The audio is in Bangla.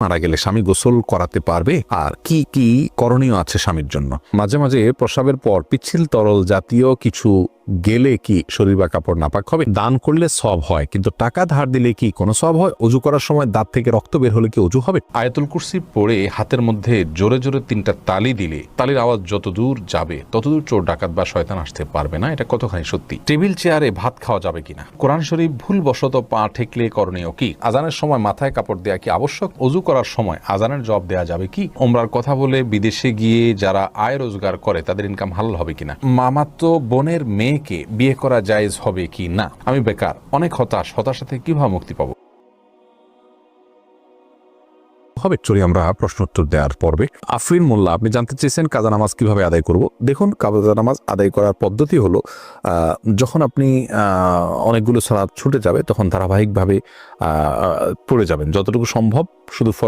মারা গেলে স্বামী গোসল করাতে পারবে? আর কি কি করণীয় আছে স্বামীর জন্য? মাঝে মাঝে প্রস্রাবের পর পিচ্ছিল তরল জাতীয় কিছু গেলে কি শরীর বা কাপড় নাপাক হবে? দান করলে সওয়াব হয়, কিন্তু টাকা ধার দিলে কি কোনো সওয়াব হয়? অজু করার সময় দাঁত থেকে রক্ত বের হলে কি অজু হবে? আয়াতুল কুরসি পড়ে হাতের মধ্যে জোরে জোরে 3টা তালি দিলে তালির আওয়াজ যত দূর যাবে ততদূর চোর ডাকাত বা শয়তান আসতে পারবে না। এটা কতখানি সত্যি? টেবিল চেয়ারে ভাত খাওয়া যাবে কিনা? কোরআন শরীফ ভুলবশত পা ঠেকলে করণীয় কি? আজানের সময় মাথায় কাপড় দেয়া কি আবশ্যক? অজু করার সময় আজানের জবাব দেয়া যাবে কি? ওমরার কথা বলে বিদেশে গিয়ে যারা আয় রোজগার করে তাদের ইনকাম হালাল হবে কিনা? মামাতো বোনের মেয়েকে বিয়ে করা জায়েজ হবে কি না? আমি বেকার, অনেক হতাশা থেকে কিভাবে মুক্তি পাবো? হবে চলি আমরা প্রশ্ন উত্তর দেওয়ার পর্বে। আফরিন মোল্লা, আপনি জানতে চেয়েছেন কাজা নামাজ কিভাবে আদায় করব। দেখুন, কাজা নামাজ আদায় করার পদ্ধতি হলো যখন আপনি অনেকগুলো সালাত ছুটে যাবে তখন ধারাবাহিকভাবে পড়ে যাবেন যতটুকু সম্ভব। শুধু ফরজ